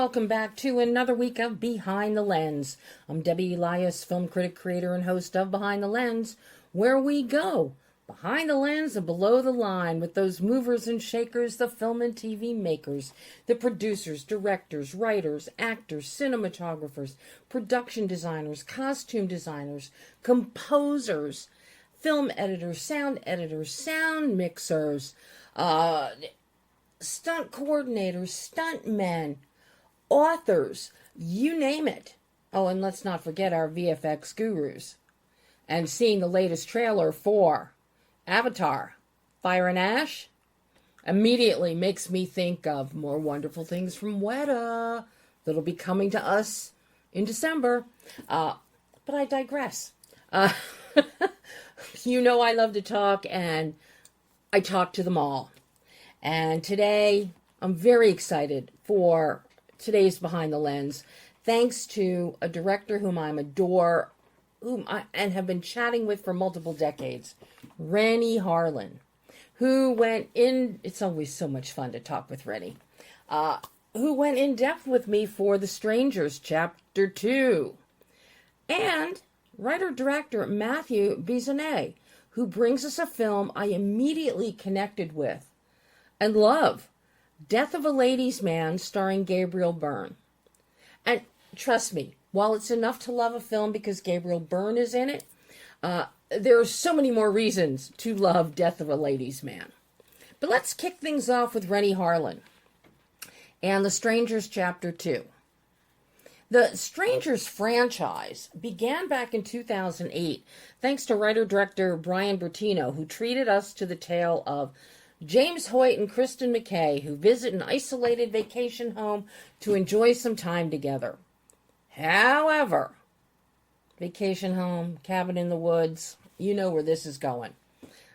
welcome back to another week of Behind the Lens. I'm Debbie Elias, film critic, creator, and host of Behind the Lens, where we go behind the lens and below the line with those movers and shakers, the film and TV makers, the producers, directors, writers, actors, cinematographers, production designers, costume designers, composers, film editors, sound mixers, stunt coordinators, stunt men, authors, you name it. Oh, and let's not forget our VFX gurus. And seeing the latest trailer for Avatar, Fire and Ash, immediately makes me think of more wonderful things from Weta that'll be coming to us in December. But I digress. You know I love to talk, and I talk to them all. And today, I'm very excited for today's Behind the Lens, thanks to a director whom I adore, and have been chatting with for multiple decades, Renny Harlin, who went in, it's always so much fun to talk with Renny, who went in depth with me for The Strangers, Chapter 2, and writer-director Matthew Bissonnet, who brings us a film I immediately connected with and love, Death of a Ladies' Man, starring Gabriel Byrne. And trust me, while it's enough to love a film because Gabriel Byrne is in it, there are so many more reasons to love Death of a Ladies' Man. But let's kick things off with Renny Harlin and The Strangers Chapter 2. The Strangers franchise began back in 2008 thanks to writer-director Brian Bertino, who treated us to the tale of James Hoyt and Kristen McKay, who visit an isolated vacation home to enjoy some time together. However, vacation home, cabin in the woods, you know where this is going.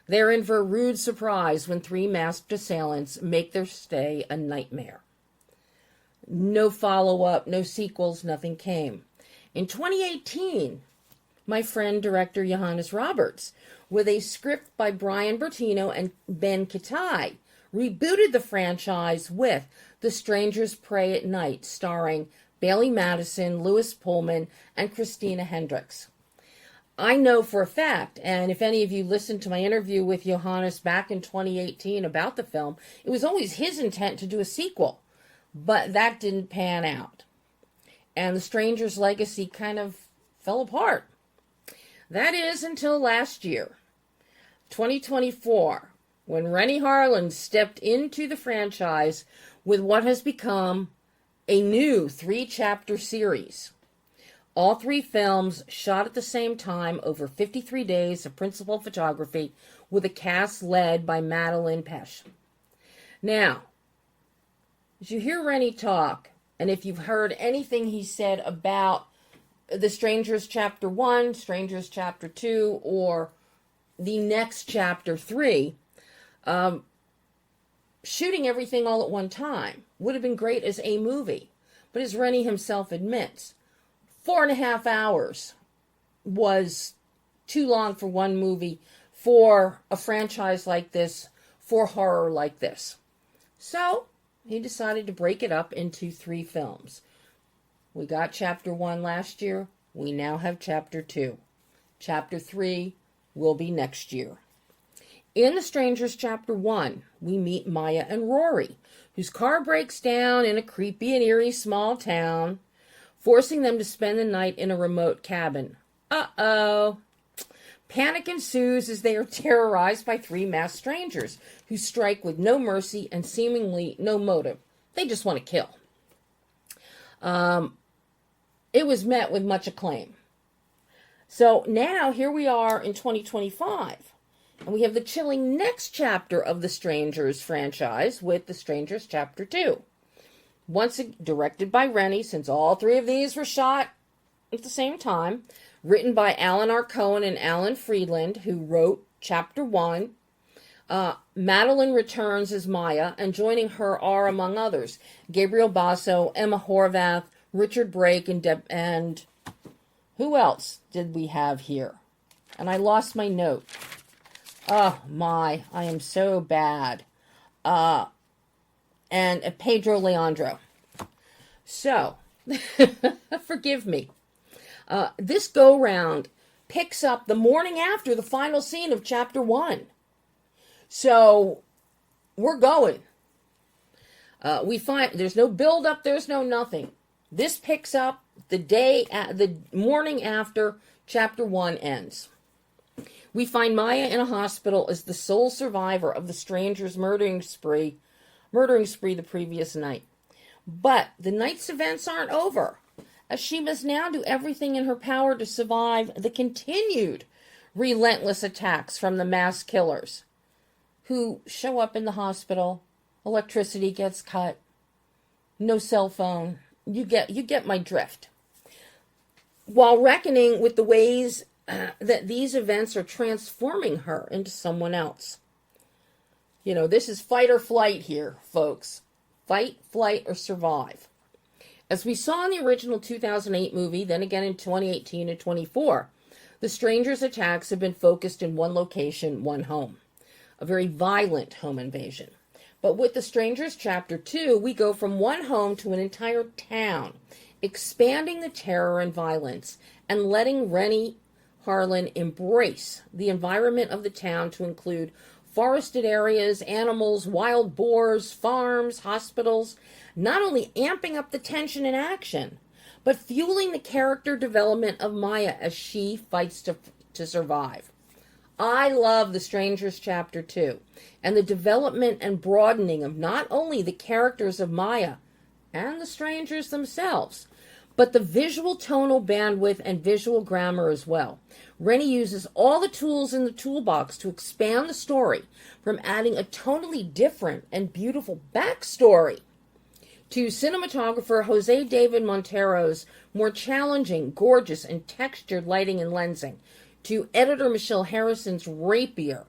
They're in for a rude surprise when three masked assailants make their stay a nightmare. No follow-up, no sequels, nothing came. In 2018, my friend director Johannes Roberts, with a script by Brian Bertino and Ben Kitai, rebooted the franchise with The Strangers Pray at Night, starring Bailey Madison, Lewis Pullman, and Christina Hendricks. I know for a fact, and if any of you listened to my interview with Johannes back in 2018 about the film, it was always his intent to do a sequel, but that didn't pan out. And The Strangers' legacy kind of fell apart. That is until last year, 2024, when Renny Harlin stepped into the franchise with what has become a new 3-chapter series. All 3 films shot at the same time over 53 days of principal photography, with a cast led by Madelaine Petsch. Now, as you hear Renny talk, and if you've heard anything he said about The Strangers Chapter 1, Strangers Chapter 2, or the next Chapter 3, shooting everything all at one time would have been great as a movie. But as Renny himself admits, 4.5 hours was too long for one movie, for a franchise like this, for horror like this. So he decided to break it up into 3 films. We got Chapter 1 last year. We now have Chapter 2. Chapter 3 will be next year. In The Strangers Chapter 1, we meet Maya and Rory, whose car breaks down in a creepy and eerie small town, forcing them to spend the night in a remote cabin. Uh-oh. Panic ensues as they are terrorized by 3 masked strangers who strike with no mercy and seemingly no motive. They just want to kill. It was met with much acclaim. So now here we are in 2025, and we have the chilling next chapter of the Strangers franchise with The Strangers Chapter 2. Once directed by Renny, since all 3 of these were shot at the same time, written by Alan R. Cohen and Alan Freedland, who wrote Chapter 1. Madelaine returns as Maya, and joining her are, among others, Gabriel Basso, Emma Horvath, Richard Brake, and who else did we have here? And I lost my note. Oh, my, I am so bad. And Pedro Leandro. So, forgive me. This go-round picks up the morning after the final scene of Chapter 1. So, we're going. We find there's no build-up, there's no nothing. This picks up the morning after Chapter 1 ends. We find Maya in a hospital as the sole survivor of the stranger's murdering spree the previous night. But the night's events aren't over, as she must now do everything in her power to survive the continued relentless attacks from the mass killers who show up in the hospital. Electricity gets cut, no cell phone. You get my drift. While reckoning with the ways that these events are transforming her into someone else. You know, this is fight or flight here, folks. Fight, flight, or survive. As we saw in the original 2008 movie, then again in 2018 and 24, the stranger's attacks have been focused in one location, one home. A very violent home invasion. But with The Strangers Chapter 2, we go from one home to an entire town, expanding the terror and violence and letting Renny Harlin embrace the environment of the town to include forested areas, animals, wild boars, farms, hospitals, not only amping up the tension and action, but fueling the character development of Maya as she fights to survive. I love The Strangers Chapter 2 and the development and broadening of not only the characters of Maya and the strangers themselves, but the visual tonal bandwidth and visual grammar as well. Renny uses all the tools in the toolbox to expand the story, from adding a tonally different and beautiful backstory to cinematographer Jose David Montero's more challenging, gorgeous, and textured lighting and lensing, to editor Michelle Harrison's rapier,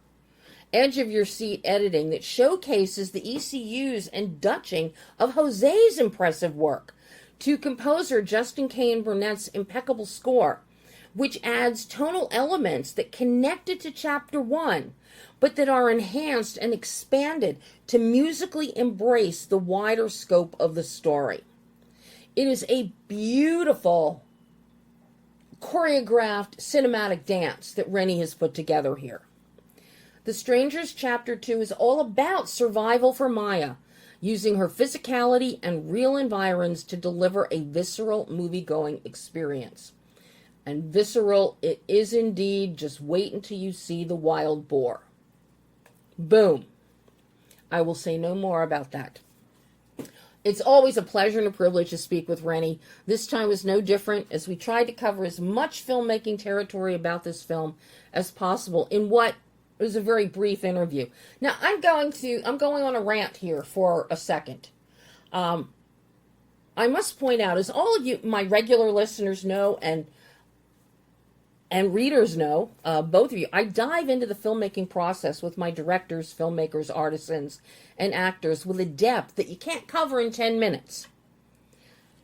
edge-of-your-seat editing that showcases the ECUs and Dutching of Jose's impressive work, to composer Justin Kane Burnett's impeccable score, which adds tonal elements that connected to Chapter 1, but that are enhanced and expanded to musically embrace the wider scope of the story. It is a beautiful choreographed cinematic dance that Renny has put together here. The Strangers Chapter 2 is all about survival for Maya, using her physicality and real environs to deliver a visceral movie-going experience. And visceral it is indeed. Just wait until you see the wild boar. Boom. I will say no more about that. It's always a pleasure and a privilege to speak with Renny. This time was no different, as we tried to cover as much filmmaking territory about this film as possible in what was a very brief interview. Now, I'm going on a rant here for a second. I must point out, as all of you, my regular listeners know, and readers know, both of you, I dive into the filmmaking process with my directors, filmmakers, artisans, and actors with a depth that you can't cover in 10 minutes.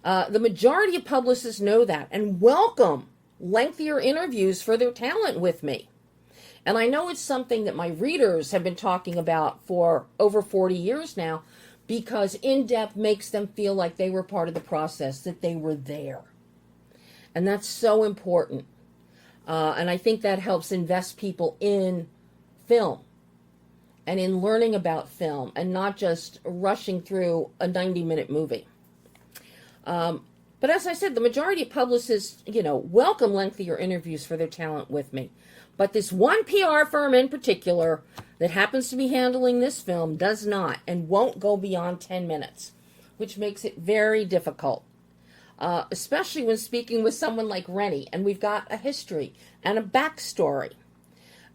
The majority of publicists know that and welcome lengthier interviews for their talent with me. And I know it's something that my readers have been talking about for over 40 years now, because in-depth makes them feel like they were part of the process, that they were there. And that's so important. And I think that helps invest people in film and in learning about film and not just rushing through a 90-minute movie. But as I said, the majority of publicists, welcome lengthier interviews for their talent with me. But this one PR firm in particular that happens to be handling this film does not and won't go beyond 10 minutes, which makes it very difficult. Especially when speaking with someone like Renny, and we've got a history and a backstory.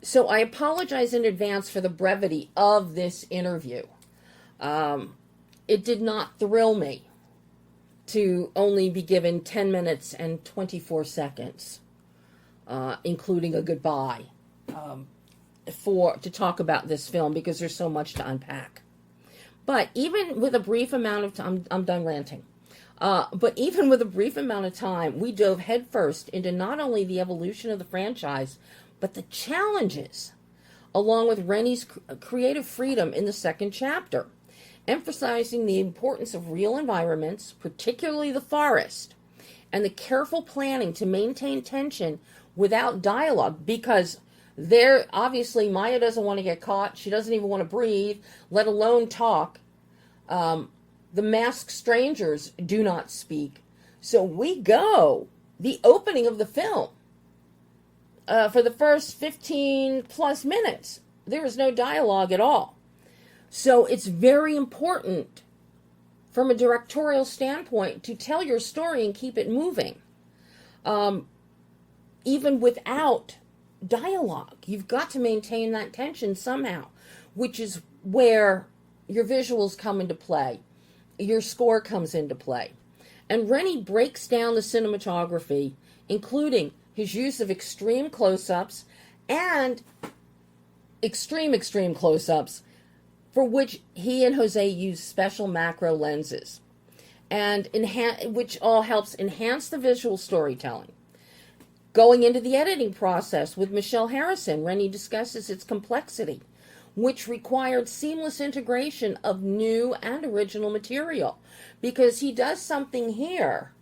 So I apologize in advance for the brevity of this interview. It did not thrill me to only be given 10 minutes and 24 seconds, including a goodbye, to talk about this film, because there's so much to unpack. But even with a brief amount of time, I'm done ranting. But even with a brief amount of time, we dove headfirst into not only the evolution of the franchise, but the challenges, along with Renny's creative freedom in the second chapter. emphasizing the importance of real environments, particularly the forest, and the careful planning to maintain tension without dialogue, because there obviously Maya doesn't want to get caught. She doesn't even want to breathe, let alone talk. The masked strangers do not speak. So we go, the opening of the film, for the first 15 plus minutes, there is no dialogue at all. So it's very important from a directorial standpoint to tell your story and keep it moving. Even without dialogue, you've got to maintain that tension somehow, which is where your visuals come into play. Your score comes into play. And Renny breaks down the cinematography, including his use of extreme close-ups and extreme close-ups, for which he and Jose use special macro lenses, and which all helps enhance the visual storytelling. Going into the editing process with Michelle Harrison, Renny discusses its complexity, which required seamless integration of new and original material, because he does something here.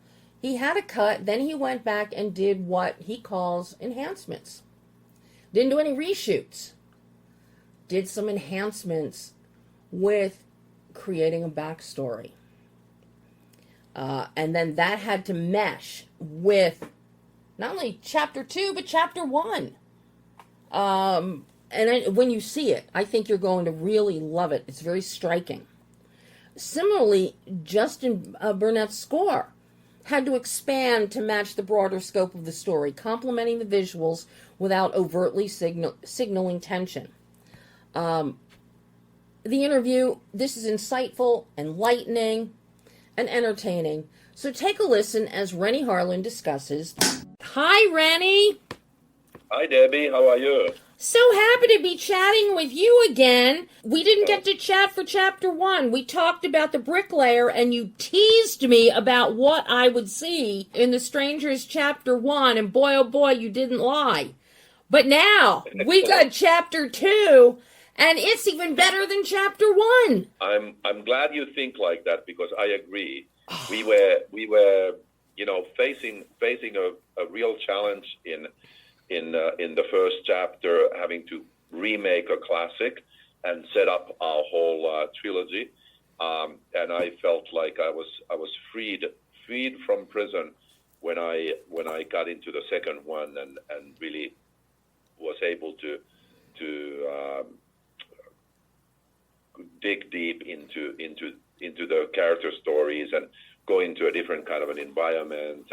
He had a cut, then he went back and did what he calls enhancements. Didn't do any reshoots. Did some enhancements with creating a backstory. And then that had to mesh with not only chapter 2, but chapter 1. When you see it, I think you're going to really love it. It's very striking. Similarly, Justin Burnett's score had to expand to match the broader scope of the story, complementing the visuals without overtly signaling tension. The interview, this is insightful, enlightening, and entertaining. So take a listen as Renny Harlin discusses. Hi, Renny. Hi, Debbie. How are you? So happy to be chatting with you again. We didn't get to chat for chapter 1. We talked about the bricklayer, and you teased me about what I would see in The Strangers chapter 1, and boy, oh boy, you didn't lie. But now, we got chapter 2, and it's even better than chapter 1. I'm glad you think like that, because I agree. We were facing a real challenge in the first chapter, having to remake a classic and set up our whole trilogy, and I felt like I was freed from prison when I got into the second one, and really was able to dig deep into the character stories and go into a different kind of an environment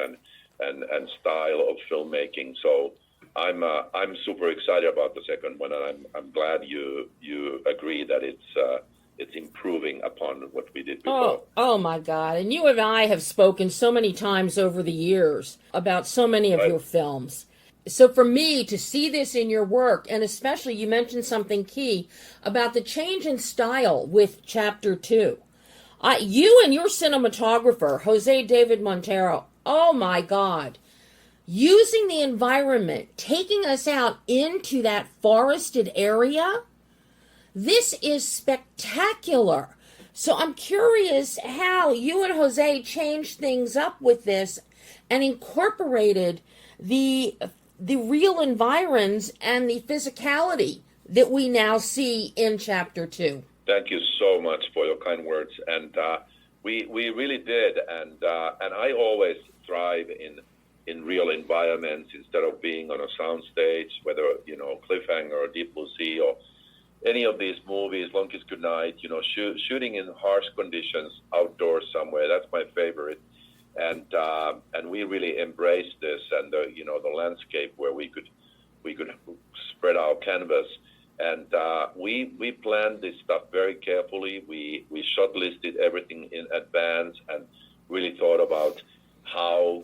and style of filmmaking. So I'm super excited about the second one, and I'm glad you agree that it's improving upon what we did before. Oh my God. And you and I have spoken so many times over the years about so many of your films. So for me to see this in your work, and especially you mentioned something key about the change in style with chapter 2. You and your cinematographer, Jose David Montero, oh my God, using the environment, taking us out into that forested area, this is spectacular. So I'm curious how you and Jose changed things up with this and incorporated the real environs and the physicality that we now see in chapter 2. Thank you so much for your kind words, and we really did, and I always thrive in real environments instead of being on a soundstage, whether Cliffhanger or Deep Blue Sea or any of these movies, Long Kiss Goodnight. Shooting in harsh conditions outdoors somewhere. That's my favorite, and we really embraced this, and the landscape where we could spread our canvas. And we planned this stuff very carefully. We shot listed everything in advance and really thought about how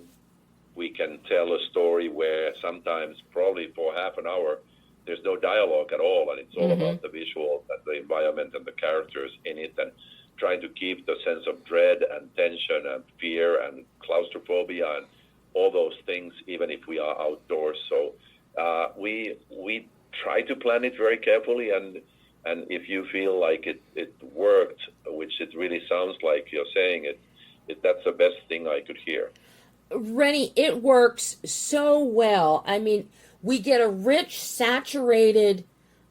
we can tell a story where sometimes, probably for half an hour, there's no dialogue at all, and it's all about the visual and the environment and the characters in it, and trying to keep the sense of dread and tension and fear and claustrophobia and all those things, even if we are outdoors. So we try to plan it very carefully, and And if you feel like it worked, which it really sounds like you're saying that's the best thing I could hear. Renny, it works so well. I mean, we get a rich, saturated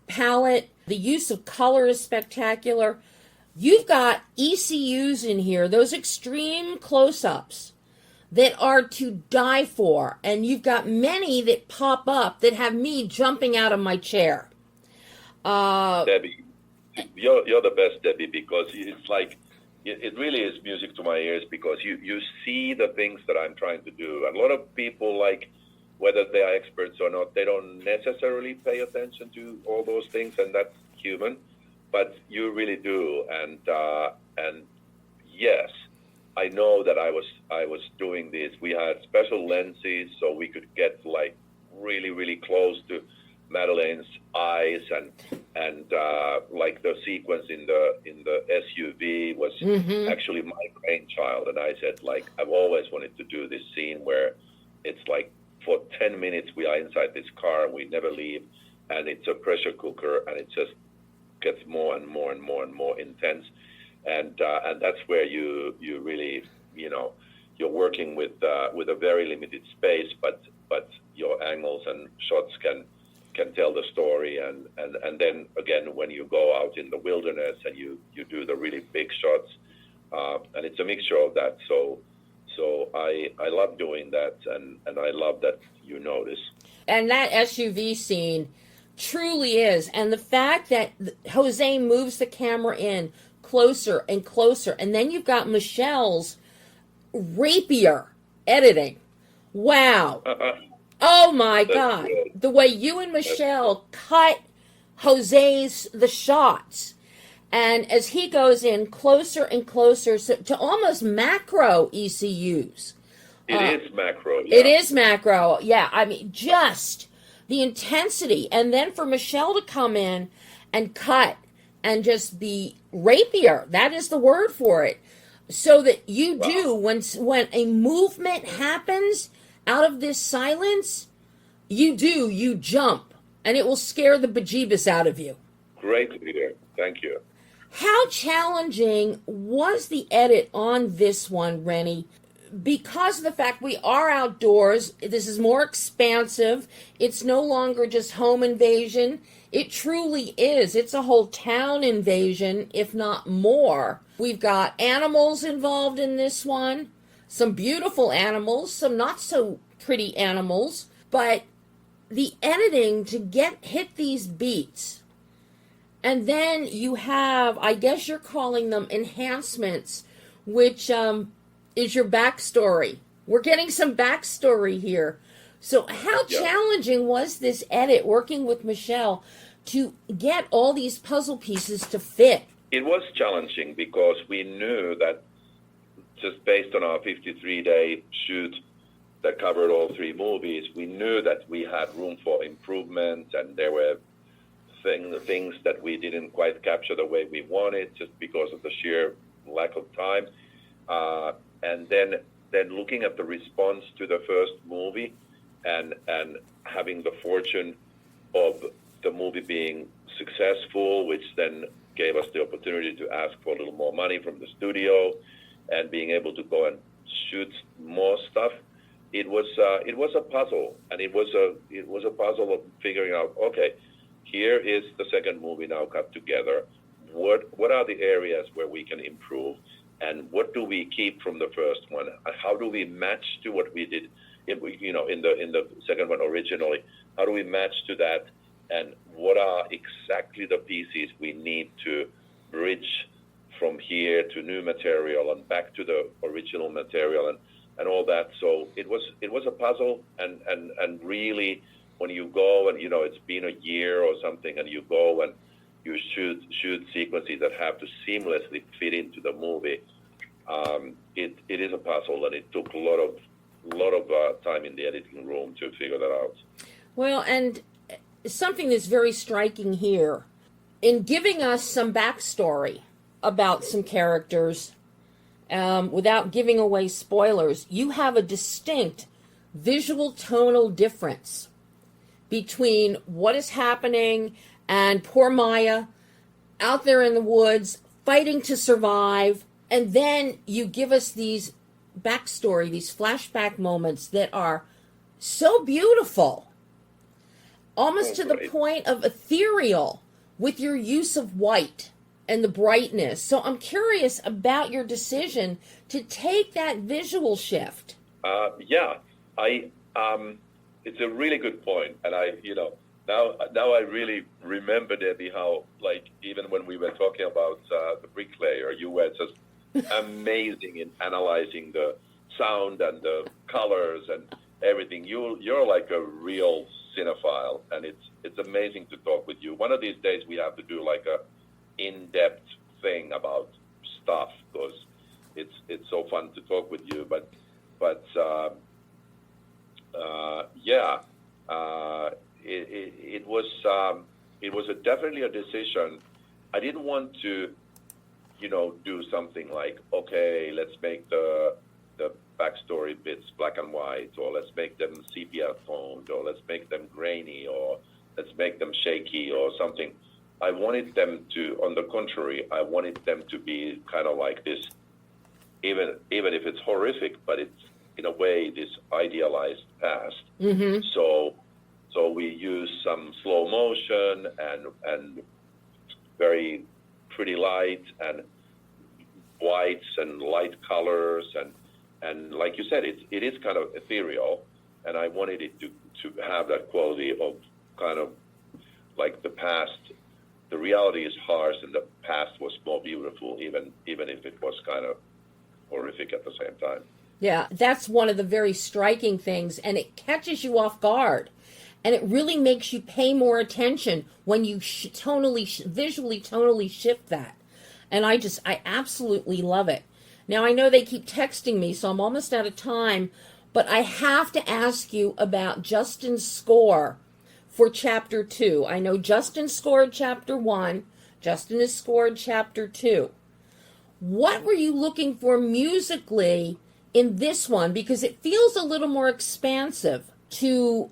palette. The use of color is spectacular. You've got ECUs in here, those extreme close-ups that are to die for. And you've got many that pop up that have me jumping out of my chair. Debbie, you're the best, Debbie, because it's like, it really is music to my ears, because you see the things that I'm trying to do. And a lot of people, like, whether they are experts or not, they don't necessarily pay attention to all those things, and that's human. But you really do. And yes, I know that I was doing this. We had special lenses so we could get like really, really close to Madelaine's eyes, and like the sequence in the SUV was actually my brainchild. And I said, like, I've always wanted to do this scene where it's like for 10 minutes we are inside this car, we never leave, and it's a pressure cooker, and it just gets more and more and more and more intense. And that's where you really, you're working with a very limited space, but your angles and shots can tell the story, and then again when you go out in the wilderness and you do the really big shots, and it's a mixture of that. So I love doing that, and I love that you notice. And that SUV scene truly is, and the fact that Jose moves the camera in closer and closer, and then you've got Michelle's rapier editing. Wow. Oh my God. Good. The way you and Michelle cut the shots. And as he goes in closer and closer to almost macro ECUs. It is macro. Yeah. It is macro. Yeah. I mean, just the intensity. And then for Michelle to come in and cut and just be rapier. That is the word for it. So that you do, when a movement happens out of this silence, you jump, and it will scare the bejeebus out of you. Great to hear. Thank you. How challenging was the edit on this one, Renny? Because of the fact we are outdoors, this is more expansive. It's no longer just home invasion. It truly is. It's a whole town invasion, if not more. We've got animals involved in this one. Some beautiful animals, some not so pretty animals, but the editing to hit these beats. And then you have, I guess you're calling them enhancements, which is your backstory. We're getting some backstory here. So how challenging was this edit working with Michelle to get all these puzzle pieces to fit? It was challenging because we knew that, just based on our 53-day shoot that covered all three movies, we knew that we had room for improvement, and there were things that we didn't quite capture the way we wanted just because of the sheer lack of time. And then looking at the response to the first movie and having the fortune of the movie being successful, which then gave us the opportunity to ask for a little more money from the studio and being able to go and shoot more stuff. It was a puzzle, and it was a puzzle of figuring out, okay, here is the second movie now cut together. What are the areas where we can improve, and what do we keep from the first one? How do we match to what we did, in the second one originally? How do we match to that? And what are exactly the pieces we need to bridge from here to new material and back to the original material and all that? So it was a puzzle, and really, when you go and it's been a year or something, and you go and you shoot sequences that have to seamlessly fit into the movie, it is a puzzle, and it took a lot of time in the editing room to figure that out. Well, and something that's very striking here, in giving us some backstory about some characters, without giving away spoilers, you have a distinct visual tonal difference between what is happening and poor Maya out there in the woods, fighting to survive, and then you give us these backstory, these flashback moments that are so beautiful, almost to the point of ethereal with your use of white and the brightness. So I'm curious about your decision to take that visual shift. It's a really good point, and now I really remember, Debbie, how, like, even when we were talking about the bricklayer, you were just amazing in analyzing the sound and the colors and everything. You're like a real cinephile, and it's amazing to talk with you. One of these days we have to do like a in-depth thing about stuff, because it's so fun to talk with you. But it was definitely a decision. I didn't want to, do something like, okay, let's make the backstory bits black and white, or let's make them sepia toned, or let's make them grainy, or let's make them shaky or something. I wanted them to, on the contrary, I wanted them to be kind of like this, even if it's horrific, but it's in a way this idealized past. Mm-hmm. So we use some slow motion and very pretty light and whites and light colors, and like you said, it is kind of ethereal, and I wanted it to have that quality of kind of like the past. The reality is harsh, and the past was more beautiful, even if it was kind of horrific at the same time. Yeah, that's one of the very striking things, and it catches you off guard. And it really makes you pay more attention when you visually tonally shift that. And I absolutely love it. Now, I know they keep texting me, so I'm almost out of time, but I have to ask you about Justin's score for Chapter 2. I know Justin scored Chapter 1. Justin has scored Chapter 2. What were you looking for musically in this one? Because it feels a little more expansive to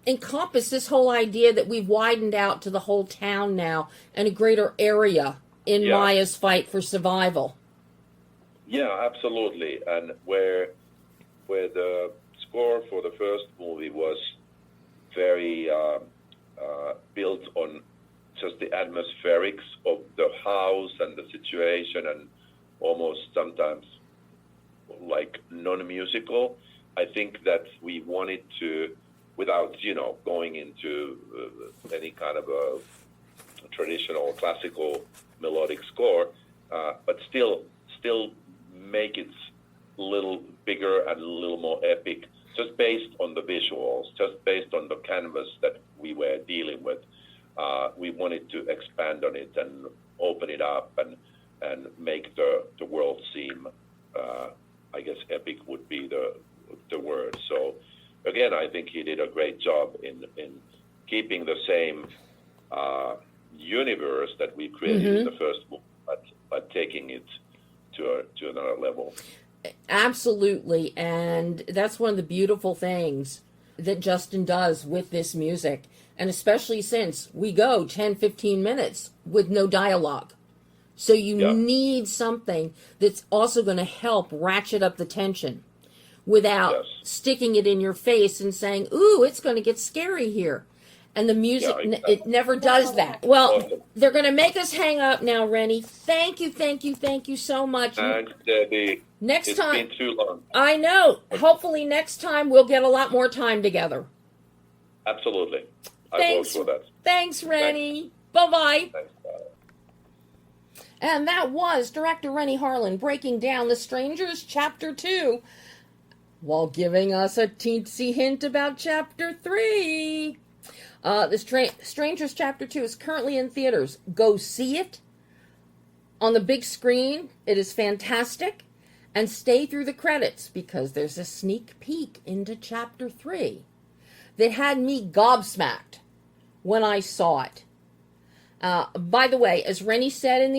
encompass this whole idea that we've widened out to the whole town now and a greater area in Maya's fight for survival. Yeah, absolutely. And where the score for the first movie was very built on just the atmospherics of the house and the situation, and almost sometimes like non-musical, I think that we wanted to, without going into any kind of a traditional classical melodic score, but still make it a little bigger and a little more epic, just based on the visuals, just based on the canvas that we were dealing with. We wanted to expand on it and open it up and make the world seem, I guess epic would be the word. So again, I think he did a great job in keeping the same universe that we created in the first book, but taking it to another level. Absolutely, and that's one of the beautiful things that Justin does with this music, and especially since we go 10-15 minutes with no dialogue. So you need something that's also going to help ratchet up the tension without sticking it in your face and saying, ooh, it's going to get scary here. And the music, it never does that. Well, they're going to make us hang up now, Renny. Thank you so much. Thanks, Debbie. Next time. It's been too long. I know. Hopefully next time we'll get a lot more time together. Absolutely. Thanks. I vote for that. Thanks, Renny. Bye-bye. Thanks. And that was director Renny Harlin breaking down The Strangers Chapter 2 while giving us a teensy hint about Chapter 3. The Strangers Chapter 2 is currently in theaters. Go see it on the big screen. It is fantastic. And stay through the credits, because there's a sneak peek into Chapter 3 that had me gobsmacked when I saw it. By the way, as Renny said in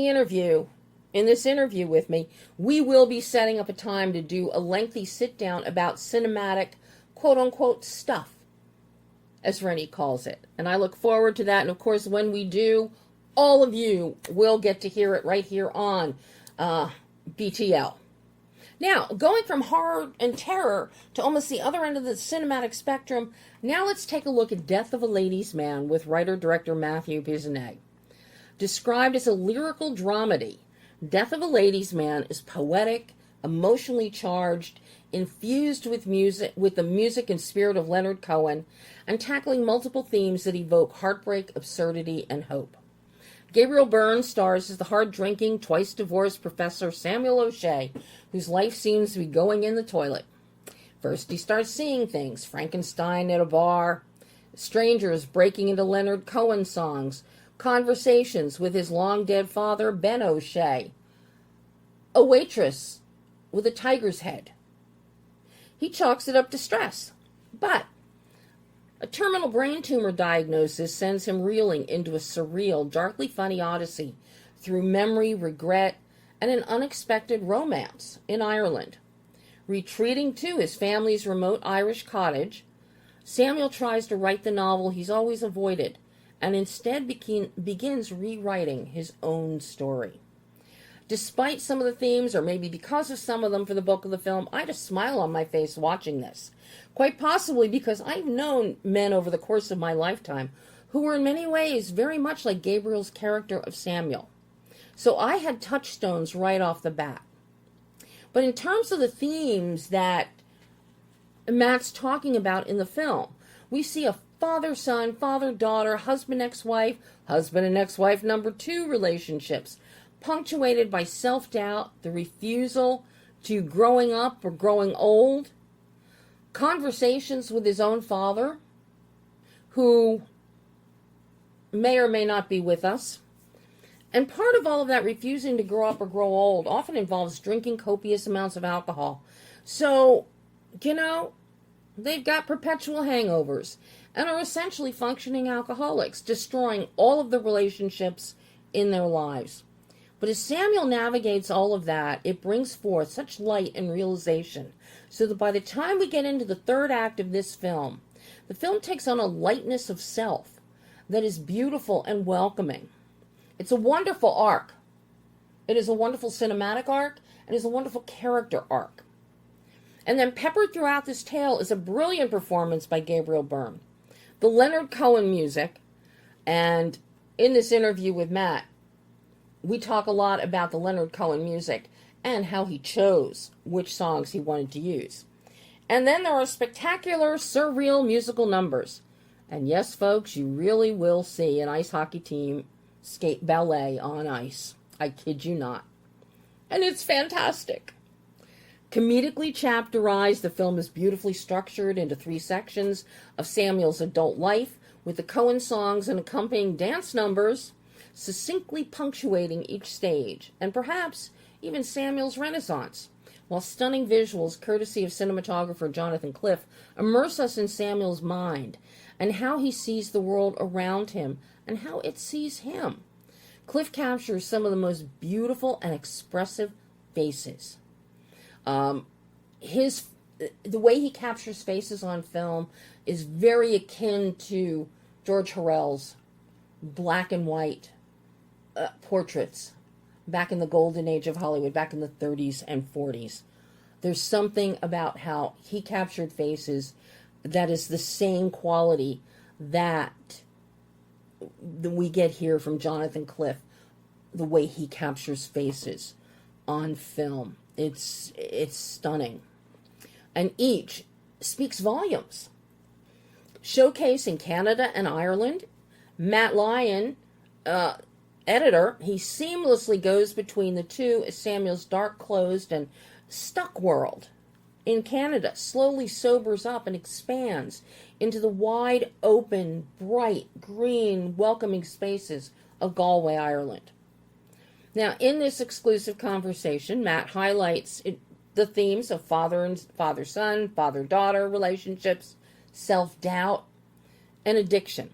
this interview with me, we will be setting up a time to do a lengthy sit-down about cinematic, quote-unquote, stuff, as Renny calls it. And I look forward to that. And, of course, when we do, all of you will get to hear it right here on BTL. Now, going from horror and terror to almost the other end of the cinematic spectrum, now let's take a look at Death of a Ladies' Man with writer-director Matthew Bissonnet. Described as a lyrical dramedy, Death of a Ladies' Man is poetic, emotionally charged, infused with the music and spirit of Leonard Cohen, and tackling multiple themes that evoke heartbreak, absurdity, and hope. Gabriel Byrne stars as the hard-drinking, twice-divorced Professor Samuel O'Shea, whose life seems to be going in the toilet. First, he starts seeing things: Frankenstein at a bar, strangers breaking into Leonard Cohen songs, conversations with his long-dead father, Ben O'Shea, a waitress with a tiger's head. He chalks it up to stress, but a terminal brain tumor diagnosis sends him reeling into a surreal, darkly funny odyssey through memory, regret, and an unexpected romance in Ireland. Retreating to his family's remote Irish cottage, Samuel tries to write the novel he's always avoided, and instead begins rewriting his own story. Despite some of the themes, or maybe because of some of them for the bulk of the film, I had a smile on my face watching this. Quite possibly because I've known men over the course of my lifetime who were in many ways very much like Gabriel's character of Samuel. So I had touchstones right off the bat. But in terms of the themes that Matt's talking about in the film, we see a father-son, father-daughter, husband-ex-wife, husband and ex-wife number 2 relationships, punctuated by self-doubt, the refusal to growing up or growing old, conversations with his own father, who may or may not be with us. And part of all of that refusing to grow up or grow old often involves drinking copious amounts of alcohol. So, they've got perpetual hangovers and are essentially functioning alcoholics, destroying all of the relationships in their lives. But as Samuel navigates all of that, it brings forth such light and realization, so that by the time we get into the third act of this film, the film takes on a lightness of self that is beautiful and welcoming. It's a wonderful arc. It is a wonderful cinematic arc, and it is a wonderful character arc. And then peppered throughout this tale is a brilliant performance by Gabriel Byrne. The Leonard Cohen music, and in this interview with Matt, we talk a lot about the Leonard Cohen music and how he chose which songs he wanted to use. And then there are spectacular, surreal musical numbers. And yes, folks, you really will see an ice hockey team skate ballet on ice. I kid you not. And it's fantastic. Comedically chapterized, the film is beautifully structured into 3 sections of Samuel's adult life, with the Cohen songs and accompanying dance numbers succinctly punctuating each stage, and perhaps even Samuel's renaissance, while stunning visuals, courtesy of cinematographer Jonathan Cliff, immerse us in Samuel's mind and how he sees the world around him and how it sees him. Cliff captures some of the most beautiful and expressive faces. The way he captures faces on film is very akin to George Horrell's black and white portraits back in the golden age of Hollywood, back in the 30s and 40s. There's something about how he captured faces that is the same quality that we get here from Jonathan Cliff, the way he captures faces on film. It's stunning. And each speaks volumes. Showcased in Canada and Ireland, Matt Lyon, editor, he seamlessly goes between the two as Samuel's dark, closed, and stuck world in Canada slowly sobers up and expands into the wide open, bright, green, welcoming spaces of Galway, Ireland. Now, in this exclusive conversation, Matt highlights the themes of father-son, father-daughter relationships, self-doubt, and addiction.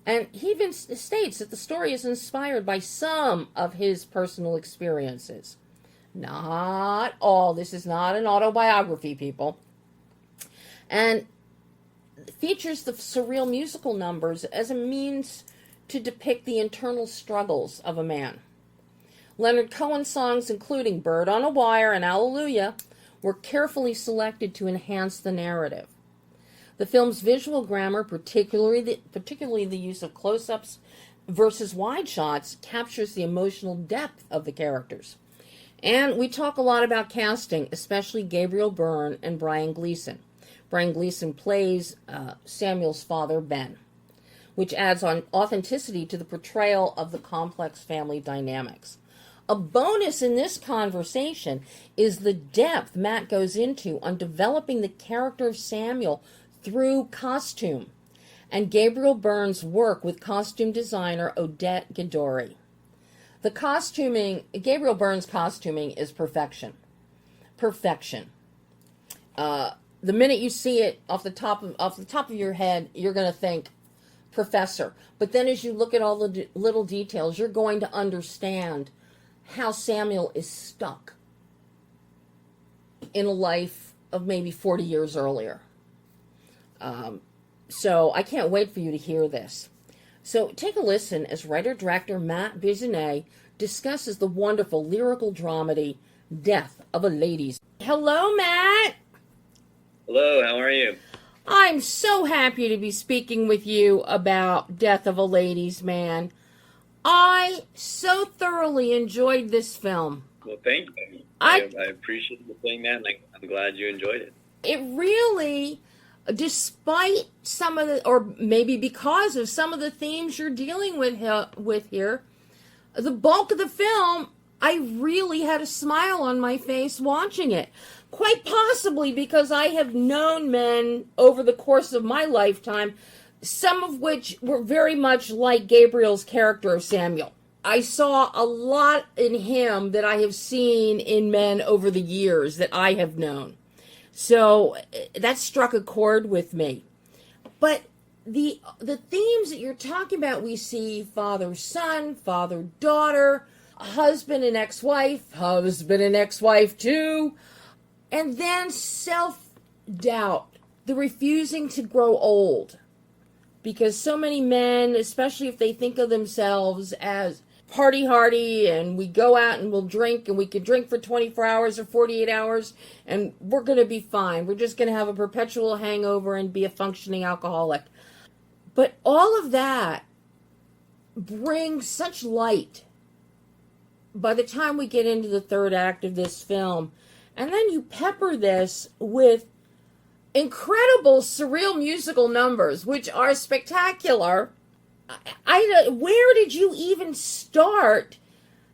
And he even states that the story is inspired by some of his personal experiences. Not all. This is not an autobiography, people. And features the surreal musical numbers as a means to depict the internal struggles of a man. Leonard Cohen's songs, including Bird on a Wire and Hallelujah, were carefully selected to enhance the narrative. The film's visual grammar, particularly the use of close-ups versus wide shots, captures the emotional depth of the characters. And we talk a lot about casting, especially Gabriel Byrne and Brian Gleason. Brian Gleason plays Samuel's father, Ben, which adds on authenticity to the portrayal of the complex family dynamics. A bonus in this conversation is the depth Matt goes into on developing the character of Samuel through costume and Gabriel Byrne's work with costume designer Odette Guidori. Gabriel Byrne's costuming is perfection. Perfection. The minute you see it off the top of your head, you're going to think professor. But then as you look at all the little details, you're going to understand how Samuel is stuck in a life of maybe 40 years earlier. So I can't wait for you to hear this. So take a listen as writer-director Matt Bissonnet discusses the wonderful lyrical dramedy, Death of a Ladies. Hello, Matt. Hello, how are you? I'm so happy to be speaking with you about Death of a Ladies Man. I so thoroughly enjoyed this film. Well, thank you. I appreciate you saying that, and I'm glad you enjoyed it. It really, despite some of the, or maybe because of some of the themes you're dealing with here, the bulk of the film, I really had a smile on my face watching it. Quite possibly because I have known men over the course of my lifetime, some of which were very much like Gabriel's character of Samuel. I saw a lot in him that I have seen in men over the years that I have known. So that struck a chord with me. But the themes that you're talking about, we see father-son, father-daughter, husband and ex-wife, husband and ex-wife too, and then self-doubt, the refusing to grow old. Because so many men, especially if they think of themselves as party hardy and we go out and we'll drink and we could drink for 24 hours or 48 hours and we're going to be fine. We're just going to have a perpetual hangover and be a functioning alcoholic. But all of that brings such light by the time we get into the third act of this film. And then you pepper this with incredible surreal musical numbers, which are spectacular. Where did you even start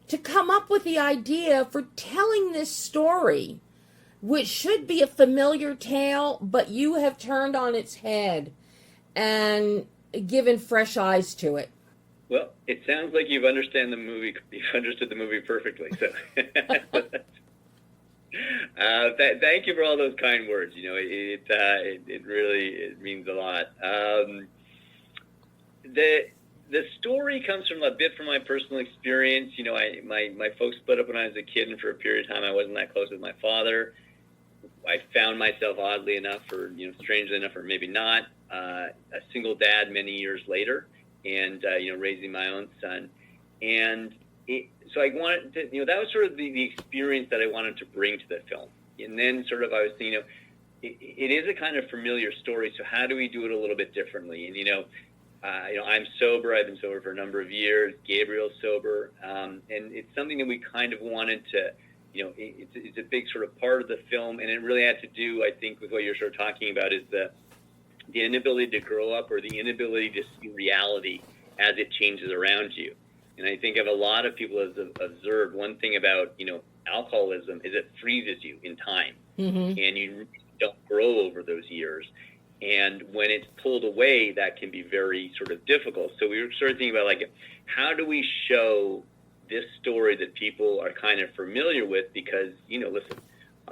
to come up with the idea for telling this story, which should be a familiar tale, but you have turned on its head and given fresh eyes to it? Well, it sounds like you've understood the movie perfectly. So, thank you for all those kind words. You know, it really means a lot. The story comes from a bit from my personal experience. You know, my folks split up when I was a kid, and for a period of time, I wasn't that close with my father. I found myself, oddly enough, or strangely enough, or maybe not, a single dad many years later, and raising my own son. And so I wanted to, that was sort of the experience that I wanted to bring to the film. And then sort of I was thinking, it is a kind of familiar story, so how do we do it a little bit differently? And I'm sober. I've been sober for a number of years. Gabriel's sober, and it's something that we kind of wanted to. It's a big sort of part of the film, and it really had to do, I think, with what you're sort of talking about, is the inability to grow up, or the inability to see reality as it changes around you. And I think of a lot of people have observed one thing about, alcoholism is it freezes you in time, and you don't grow over those years. And when it's pulled away, that can be very sort of difficult. So we were sort of thinking about, how do we show this story that people are kind of familiar with? Because, listen,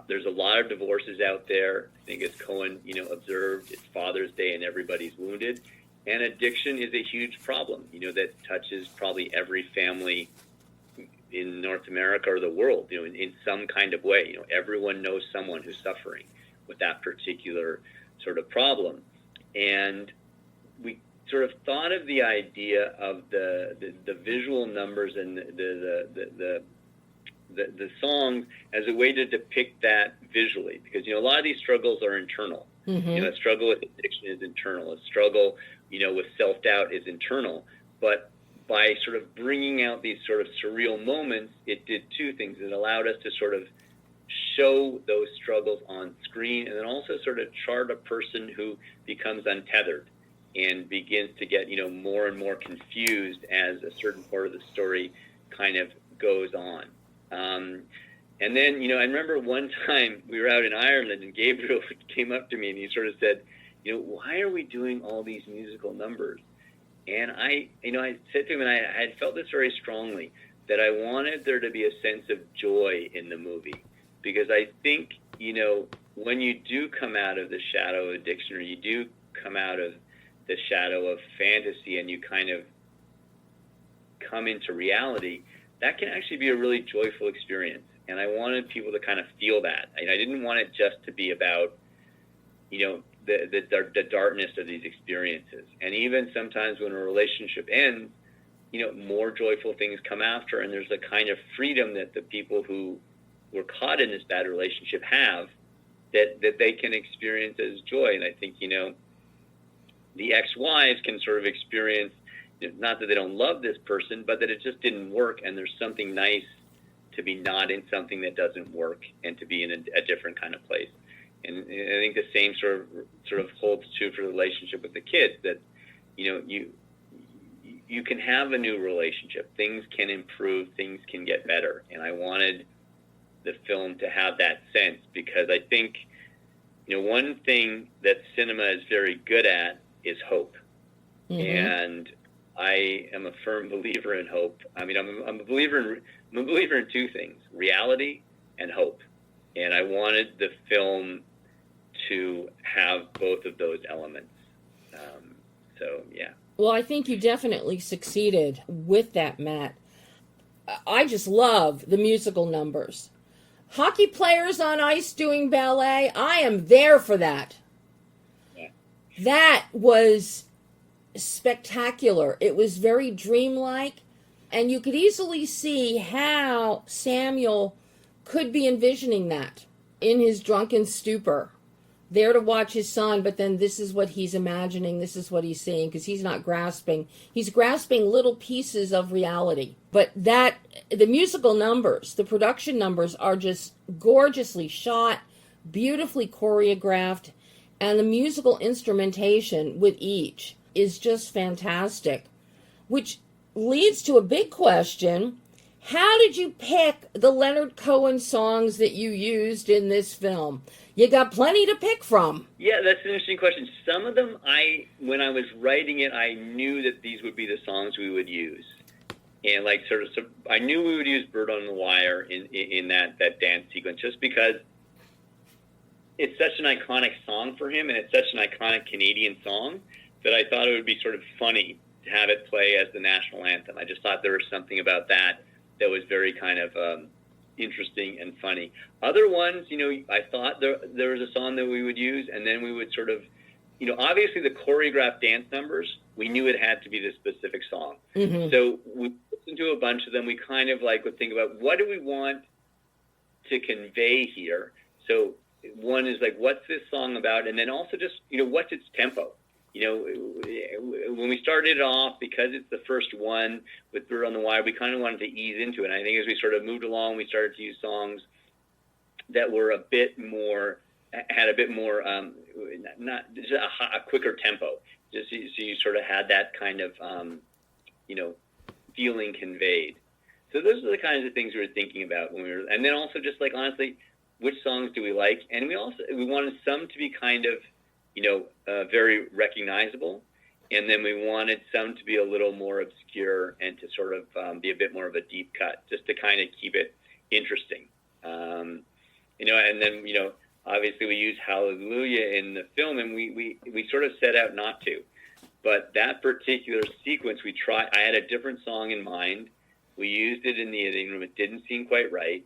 there's a lot of divorces out there. I think as Cohen, observed, it's Father's Day and everybody's wounded. And addiction is a huge problem, that touches probably every family in North America or the world, in some kind of way. Everyone knows someone who's suffering with that particular sort of problem. And we sort of thought of the idea of the visual numbers and the songs as a way to depict that visually, because a lot of these struggles are internal. Mm-hmm. A struggle with addiction is internal. A struggle, with self-doubt is internal. But by sort of bringing out these sort of surreal moments, it did two things. It allowed us to sort of show those struggles on screen, and then also sort of chart a person who becomes untethered and begins to get, more and more confused as a certain part of the story kind of goes on. And then, I remember one time we were out in Ireland and Gabriel came up to me and he sort of said, why are we doing all these musical numbers? And I said to him, and I had felt this very strongly, that I wanted there to be a sense of joy in the movie. Because I think, when you do come out of the shadow of addiction, or you do come out of the shadow of fantasy and you kind of come into reality, that can actually be a really joyful experience. And I wanted people to kind of feel that. And I didn't want it just to be about, the darkness of these experiences. And even sometimes when a relationship ends, more joyful things come after, and there's a kind of freedom that the people who were caught in this bad relationship have that they can experience as joy. And I think, the ex-wives can sort of experience, not that they don't love this person, but that it just didn't work, and there's something nice to be not in something that doesn't work and to be in a different kind of place. And I think the same sort of holds true for the relationship with the kids, that, you can have a new relationship. Things can improve, things can get better. And I wanted the film to have that sense, because I think, one thing that cinema is very good at is hope. Mm-hmm. And I am a firm believer in hope. I mean, I'm a believer in two things: reality and hope. And I wanted the film to have both of those elements. So, yeah. Well, I think you definitely succeeded with that, Matt. I just love the musical numbers. Hockey players on ice doing ballet, I am there for that. Yeah. That was spectacular. It was very dreamlike, and you could easily see how Samuel could be envisioning that in his drunken stupor, there to watch his son, but then this is what he's imagining, this is what he's seeing, because he's not grasping. He's grasping little pieces of reality. But the musical numbers, the production numbers are just gorgeously shot, beautifully choreographed, and the musical instrumentation with each is just fantastic, which leads to a big question. How did you pick the Leonard Cohen songs that you used in this film? You got plenty to pick from. Yeah, that's an interesting question. Some of them, when I was writing it, I knew that these would be the songs we would use. And I knew we would use Bird on the Wire in that dance sequence, just because it's such an iconic song for him, and it's such an iconic Canadian song that I thought it would be sort of funny to have it play as the national anthem. I just thought there was something about that was very kind of interesting and funny. Other ones, I thought there was a song that we would use, and then we would sort of, obviously the choreographed dance numbers, we knew it had to be the specific song. Mm-hmm. So we listened to a bunch of them. We kind of would think about, what do we want to convey here? So one is what's this song about? And then also just, what's its tempo? When we started off, because it's the first one with Bird on the Wire, we kind of wanted to ease into it. And I think as we sort of moved along, we started to use songs that were had a bit more, not just a quicker tempo. Just so you sort of had that kind of, feeling conveyed. So those are the kinds of things we were thinking about when and then also just honestly, which songs do we like? And we wanted some to be kind of, very recognizable, and then we wanted some to be a little more obscure and to sort of be a bit more of a deep cut, just to kind of keep it interesting. And then, obviously we use Hallelujah in the film, and we sort of set out not to. But that particular sequence, I had a different song in mind. We used it in the editing room. It didn't seem quite right.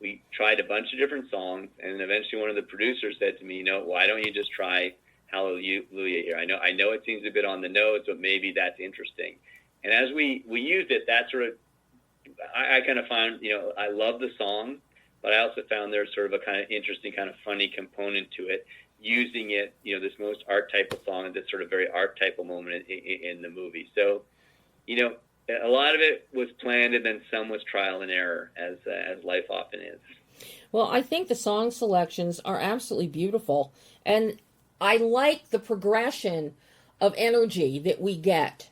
We tried a bunch of different songs, and eventually one of the producers said to me, why don't you just try Hallelujah here. I know it seems a bit on the nose, but maybe that's interesting. And as we used it, that sort of, I kind of found, I love the song, but I also found there's sort of a kind of interesting, kind of funny component to it, using it, this most archetypal song at this sort of very archetypal moment in the movie. So, a lot of it was planned, and then some was trial and error, as life often is. Well, I think the song selections are absolutely beautiful, and I like the progression of energy that we get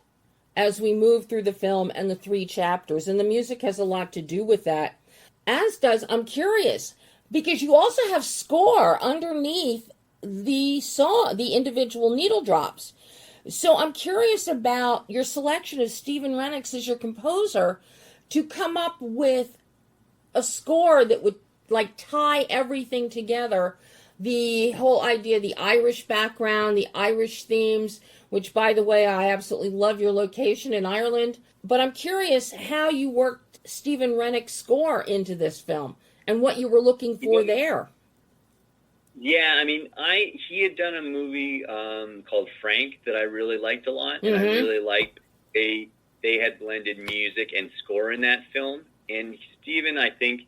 as we move through the film and the 3 chapters, and the music has a lot to do with that. As does, I'm curious, because you also have score underneath the song, the individual needle drops. So I'm curious about your selection of Stephen Rennicks as your composer to come up with a score that would tie everything together. The whole idea, the Irish background, the Irish themes, which, by the way, I absolutely love your location in Ireland. But I'm curious how you worked Stephen Rennick's score into this film and what you were looking for there. Yeah, I mean, he had done a movie called Frank that I really liked a lot, and I really liked they had blended music and score in that film. And Stephen, I think,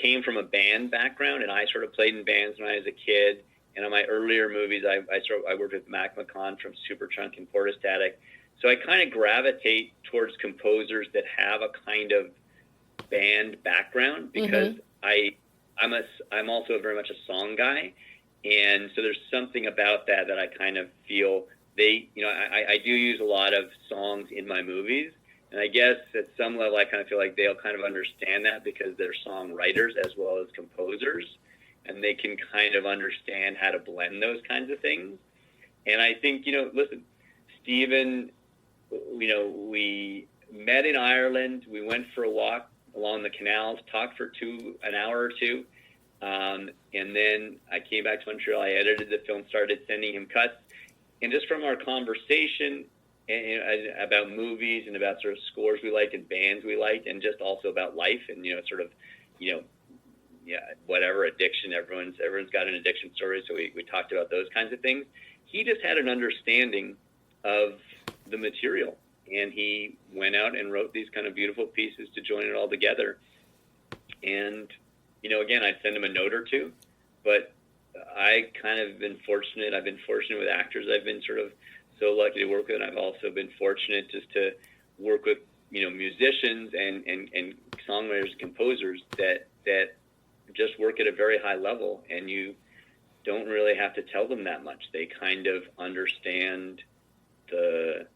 came from a band background, and I sort of played in bands when I was a kid. And on my earlier movies, I worked with Mac McCon from Superchunk and Portastatic. So I kind of gravitate towards composers that have a kind of band background, because I'm also very much a song guy, and so there's something about that I kind of feel I do use a lot of songs in my movies, and I guess at some level I kind of feel like they'll kind of understand that because they're songwriters as well as composers, and they can kind of understand how to blend those kinds of things. And I think, listen, Stephen, we met in Ireland, we went for a walk along the canals, talked for an hour or two, and then I came back to Montreal. I edited the film, started sending him cuts, and just from our conversation about movies and about sort of scores we liked and bands we liked, and just also about life and whatever addiction. Everyone's got an addiction story, so we talked about those kinds of things. He just had an understanding of the material, and he went out and wrote these kind of beautiful pieces to join it all together. And, again, I'd send him a note or two, but I kind of been fortunate. I've been fortunate with actors I've been sort of so lucky to work with. I've also been fortunate just to work with, musicians and songwriters, composers that just work at a very high level, and you don't really have to tell them that much. They kind of understand the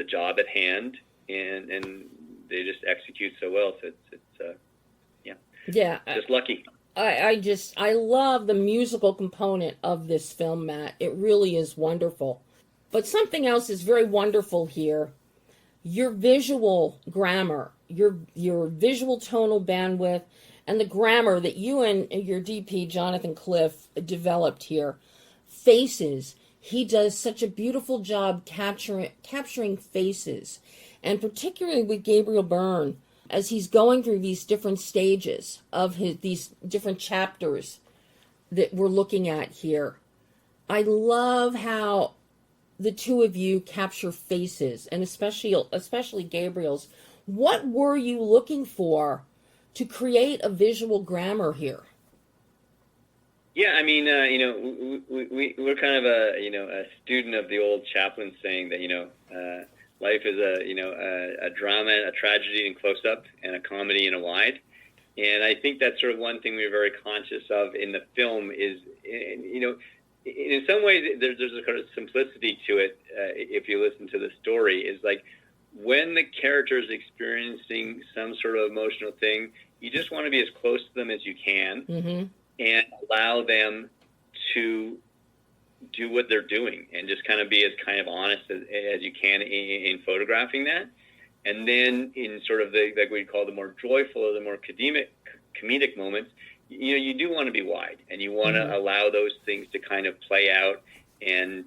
job at hand, and they just execute so well. So it's just lucky. I love the musical component of this film, Matt. It really is wonderful. But something else is very wonderful here. Your visual grammar, your visual tonal bandwidth, and the grammar that you and your DP, Jonathan Cliff, developed here. Faces. He does such a beautiful job capturing faces, and particularly with Gabriel Byrne, as he's going through these different stages of these different chapters that we're looking at here. I love how the two of you capture faces, and especially Gabriel's. What were you looking for to create a visual grammar here? Yeah, I mean, we're kind of a student of the old Chaplin saying that, life is a drama, a tragedy in close-up, and a comedy in a wide. And I think that's sort of one thing we're very conscious of in the film is, in some ways there's a kind of simplicity to it. If you listen to the story, is like when the character is experiencing some sort of emotional thing, you just want to be as close to them as you can, and allow them to do what they're doing, and just kind of be as kind of honest as you can in photographing that. And then in sort of the, like we call the more joyful or the more comedic moments, you do want to be wide, and you want to allow those things to kind of play out and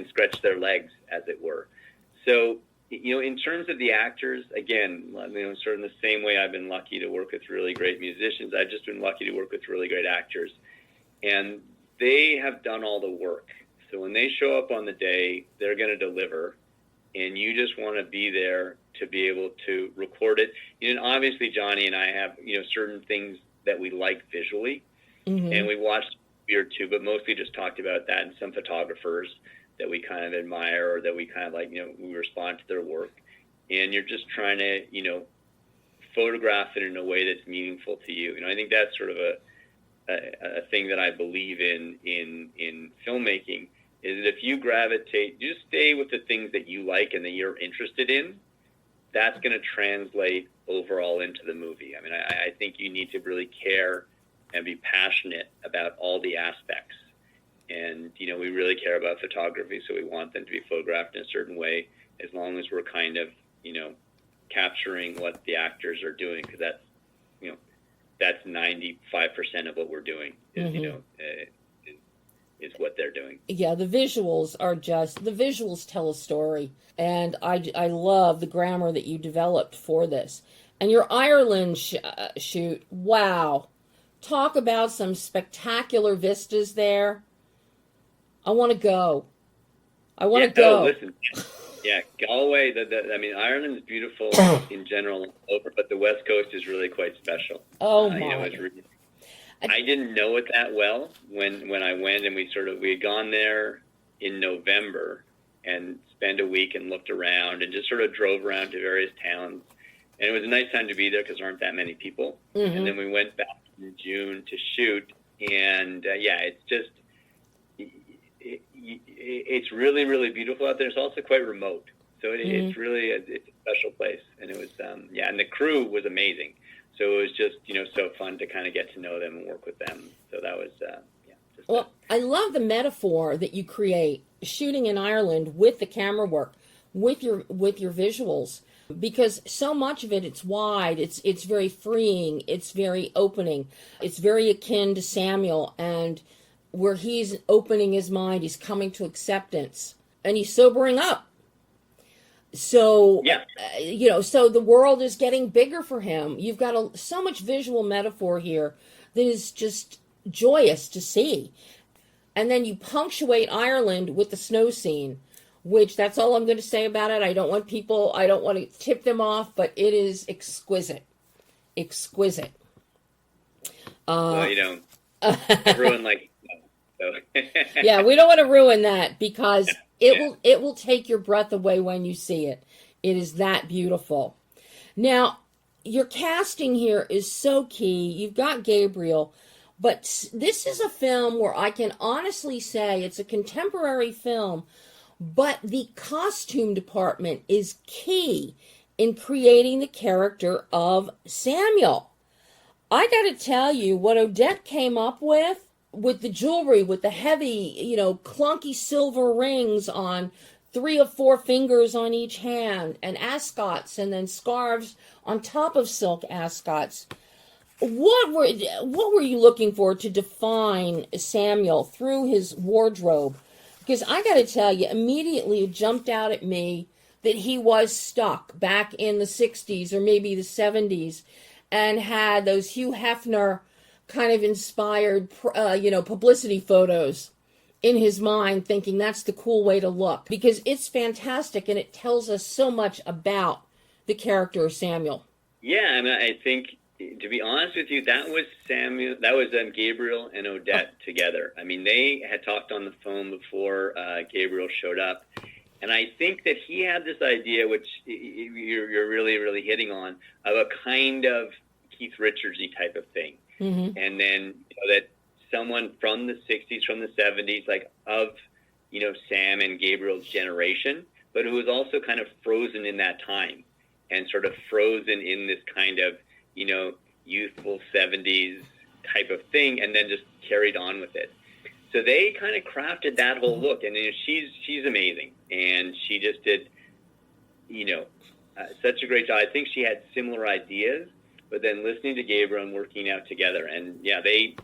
stretch their legs, as it were. So, in terms of the actors, again, sort of in the same way I've been lucky to work with really great musicians, I've just been lucky to work with really great actors. And they have done all the work. So when they show up on the day, they're going to deliver, and you just want to be there to be able to record it. And obviously, Johnny and I have, certain things that we like visually, and we watched a movie or two, but mostly just talked about that, and some photographers that we kind of admire or that we kind of like, we respond to their work. And you're just trying to, photograph it in a way that's meaningful to you. I think that's sort of a thing that I believe in filmmaking, is that if you gravitate, just stay with the things that you like and that you're interested in, that's going to translate overall into the movie. I think you need to really care and be passionate about all the aspects. And, we really care about photography, so we want them to be photographed in a certain way, as long as we're kind of, capturing what the actors are doing, because that's 95% of what we're doing is, is what they're doing. Yeah, the visuals tell a story. And I love the grammar that you developed for this. And your Ireland shoot, wow. Talk about some spectacular vistas there. I want to go. Oh, listen. Yeah, Galway, Ireland's beautiful in general, but the West Coast is really quite special. Oh, my. I didn't know it that well when I went, and we had gone there in November and spent a week and looked around and just sort of drove around to various towns. And it was a nice time to be there because there aren't that many people. And then we went back in June to shoot, and it's just... It's really, really beautiful out there. It's also quite remote, so it's really a special place. And it was, and the crew was amazing. So it was just, so fun to kind of get to know them and work with them. So that was, I love the metaphor that you create shooting in Ireland with the camera work, with your visuals, because so much of it, it's wide, it's very freeing, it's very opening, it's very akin to Samuel, and where he's opening his mind, he's coming to acceptance, and he's sobering up. So, so the world is getting bigger for him. You've got so much visual metaphor here that is just joyous to see. And then you punctuate Ireland with the snow scene, which that's all I'm going to say about it. I don't want to tip them off, but it is exquisite. Exquisite. Everyone like... So. Yeah, we don't want to ruin that, because it will take your breath away when you see it. It is that beautiful. Now, your casting here is so key. You've got Gabriel, but this is a film where I can honestly say it's a contemporary film, but the costume department is key in creating the character of Samuel. I got to tell you, what Odette came up with the jewelry, with the heavy, clunky silver rings on 3 or 4 fingers on each hand, and ascots, and then scarves on top of silk ascots. What were you looking for to define Samuel through his wardrobe? Because I got to tell you, immediately it jumped out at me that he was stuck back in the 60s or maybe the 70s, and had those Hugh Hefner kind of inspired, publicity photos in his mind, thinking that's the cool way to look, because it's fantastic and it tells us so much about the character of Samuel. Yeah, I think, to be honest with you, that was Gabriel and Odette together. They had talked on the phone before Gabriel showed up, and I think that he had this idea, which you're really, really hitting on, of a kind of Keith Richards-y type of thing. And then that someone from the 60s, from the 70s, like of, Sam and Gabriel's generation, but who was also kind of frozen in that time and sort of frozen in this kind of, youthful 70s type of thing, and then just carried on with it. So they kind of crafted that whole look, and she's amazing, and she just did, such a great job. I think she had similar ideas, but then listening to Gabriel and working out together. And they,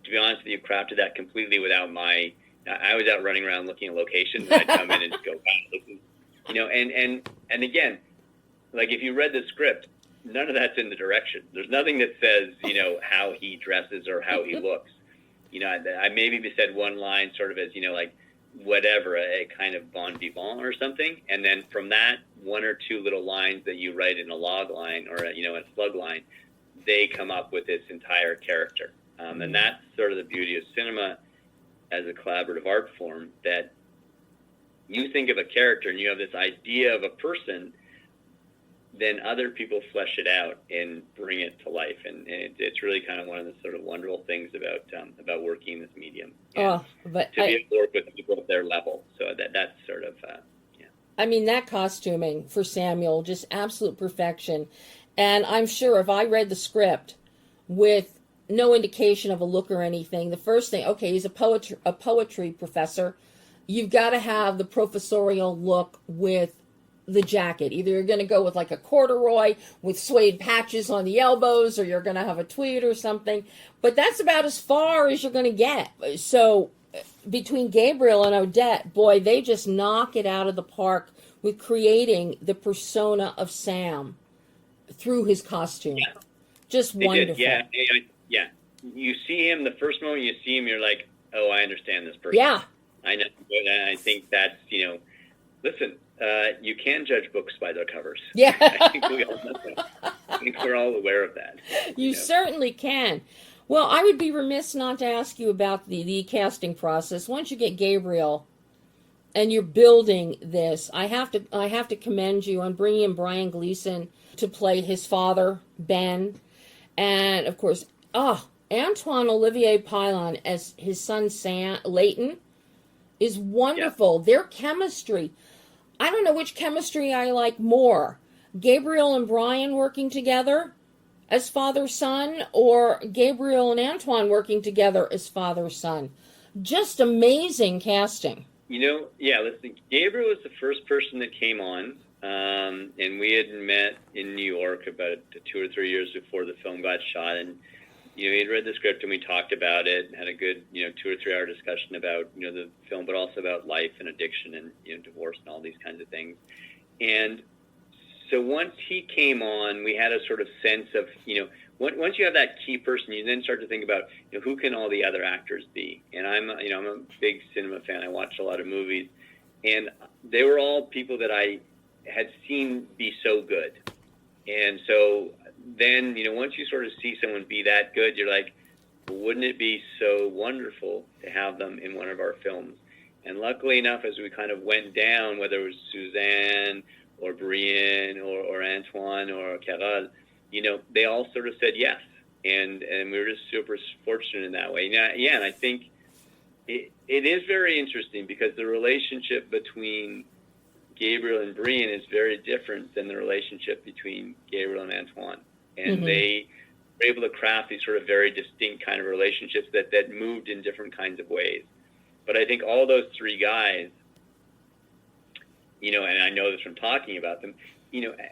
to be honest with you, crafted that completely without I was out running around looking at locations, and I'd come in and just go, wow, and again, like if you read the script, none of that's in the direction. There's nothing that says, how he dresses or how he looks. I maybe said one line sort of as, like whatever, a kind of bon vivant or something. And then from that, one or two little lines that you write in a log line or, a slug line, they come up with this entire character. And that's sort of the beauty of cinema as a collaborative art form, that you think of a character and you have this idea of a person, then other people flesh it out and bring it to life. And it's really kind of one of the sort of wonderful things about working in this medium. But to be able to work with people at their level. So that's sort of, I mean, that costuming for Samuel, just absolute perfection. And I'm sure if I read the script with no indication of a look or anything, the first thing, okay, he's a poetry professor. You've got to have the professorial look with the jacket. Either you're going to go with like a corduroy with suede patches on the elbows, or you're going to have a tweed or something. But that's about as far as you're going to get. So between Gabriel and Odette, boy, they just knock it out of the park with creating the persona of Sam through his costume. Yeah. Just wonderful. Yeah. You see him, the first moment you see him, you're like, oh, I understand this person. Yeah. I know. And I think that's, listen, you can judge books by their covers. Yeah. I think we all know that. I think we're all aware of that. You certainly can. Well, I would be remiss not to ask you about the casting process. Once you get Gabriel and you're building this, I have to commend you on bringing in Brian Gleason to play his father, Ben. And, of course, Antoine Olivier Pilon as his son, Leighton, is wonderful. Yeah. Their chemistry, I don't know which chemistry I like more. Gabriel and Brian working together as father-son, or Gabriel and Antoine working together as father-son. Just amazing casting. Listen, Gabriel was the first person that came on, and we had met in New York about 2 or 3 years before the film got shot, and he had read the script and we talked about it and had a good 2 or 3 hour discussion about the film, but also about life and addiction and divorce and all these kinds of things. And so once he came on, we had a sort of sense of once you have that key person, you then start to think about who can all the other actors be. And I'm a big cinema fan. I watch a lot of movies, and they were all people that I had seen be so good. And so then, once you sort of see someone be that good, you're like, well, wouldn't it be so wonderful to have them in one of our films? And luckily enough, as we kind of went down, whether it was Suzanne or Brian or Antoine or Carole, they all sort of said yes. And we were just super fortunate in that way. And I think it is very interesting because the relationship between Gabriel and Brian is very different than the relationship between Gabriel and Antoine. And they were able to craft these sort of very distinct kind of relationships that moved in different kinds of ways. But I think all those three guys, and I know this from talking about them,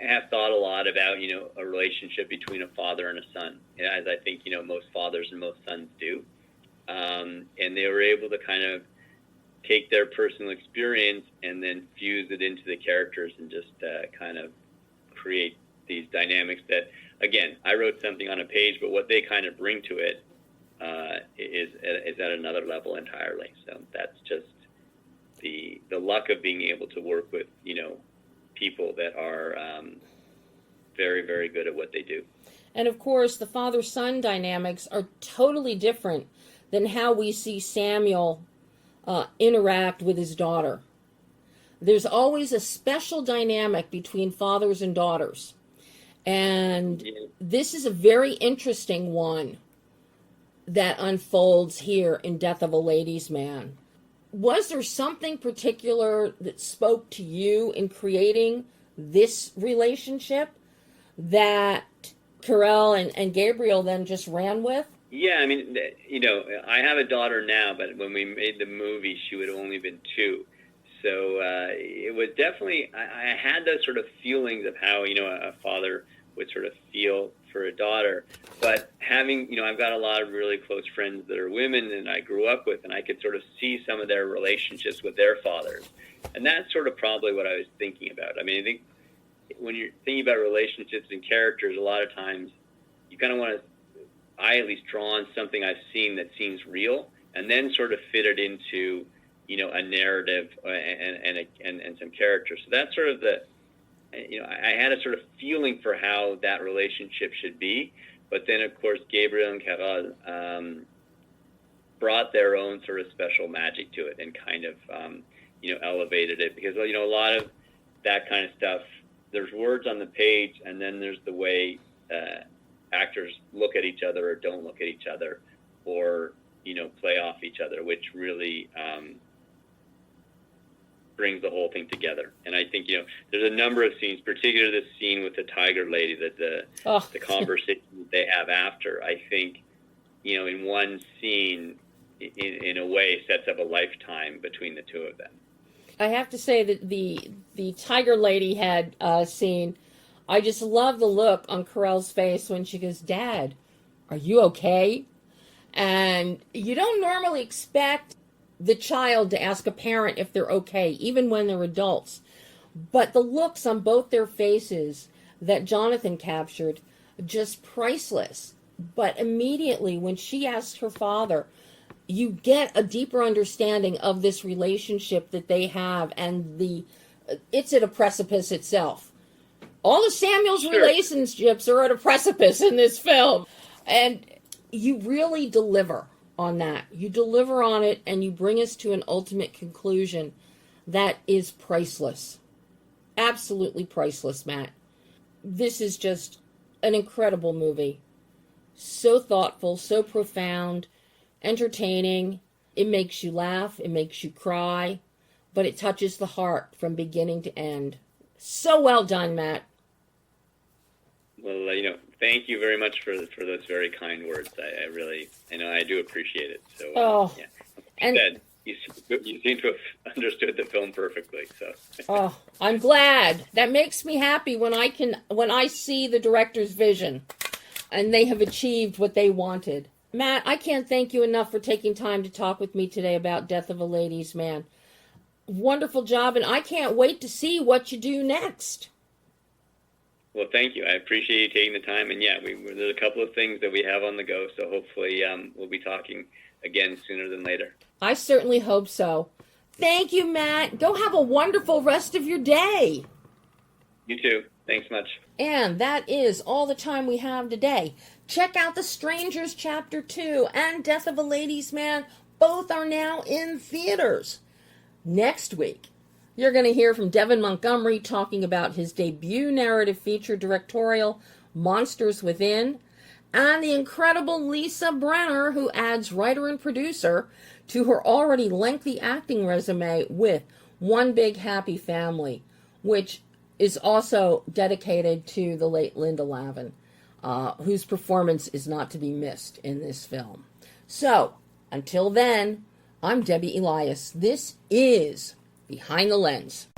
have thought a lot about, a relationship between a father and a son, as I think, most fathers and most sons do. And they were able to kind of take their personal experience and then fuse it into the characters and just kind of create these dynamics that, again, I wrote something on a page, but what they kind of bring to it is at another level entirely. So that's just the luck of being able to work with, people that are very, very good at what they do. And of course, the father-son dynamics are totally different than how we see Samuel interact with his daughter. There's always a special dynamic between fathers and daughters. And this is a very interesting one that unfolds here in Death of a Ladies' Man. Was there something particular that spoke to you in creating this relationship that Carole and Gabriel then just ran with? Yeah, I mean, I have a daughter now, but when we made the movie, she would have only been 2. So it was definitely, I had those sort of feelings of how, a father would sort of feel for a daughter. But having, I've got a lot of really close friends that are women and I grew up with, and I could sort of see some of their relationships with their fathers. And that's sort of probably what I was thinking about. I mean, I think when you're thinking about relationships and characters, a lot of times you kind of want to I at least drawn something I've seen that seems real, and then sort of fit it into, a narrative and some characters. So that's sort of I had a sort of feeling for how that relationship should be, but then of course Gabriel and Carol brought their own sort of special magic to it and kind of elevated it, because a lot of that kind of stuff, there's words on the page, and then there's the way actors look at each other or don't look at each other, or play off each other, which really brings the whole thing together. And I think there's a number of scenes, particularly this scene with the tiger lady, that the conversation that they have after, I think in one scene in a way sets up a lifetime between the two of them. I have to say that the tiger lady had scene, I just love the look on Carell's face when she goes, "Dad, are you okay?" And you don't normally expect the child to ask a parent if they're okay, even when they're adults. But the looks on both their faces that Jonathan captured, just priceless. But immediately when she asked her father, you get a deeper understanding of this relationship that they have, and it's at a precipice itself. All the Samuels relationships are at a precipice in this film. And you really deliver on that. You deliver on it, and you bring us to an ultimate conclusion that is priceless. Absolutely priceless, Matt. This is just an incredible movie. So thoughtful, so profound, entertaining. It makes you laugh, it makes you cry, but it touches the heart from beginning to end. So well done, Matt. Well, thank you very much for those very kind words. I really, I do appreciate it. So, yeah. And you seem to have understood the film perfectly. So, I'm glad. That makes me happy when I see the director's vision, and they have achieved what they wanted. Matt, I can't thank you enough for taking time to talk with me today about Death of a Ladies' Man. Wonderful job, and I can't wait to see what you do next. Well, thank you. I appreciate you taking the time. And yeah, there's a couple of things that we have on the go, so hopefully we'll be talking again sooner than later. I certainly hope so. Thank you, Matt. Go have a wonderful rest of your day. You too. Thanks much. And that is all the time we have today. Check out The Strangers Chapter 2 and Death of a Ladies' Man. Both are now in theaters. Next week, you're going to hear from Devin Montgomery talking about his debut narrative feature directorial, Monsters Within, and the incredible Lisa Brenner, who adds writer and producer to her already lengthy acting resume with One Big Happy Family, which is also dedicated to the late Linda Lavin, whose performance is not to be missed in this film. So, until then, I'm Debbie Elias. This is Behind the Lens.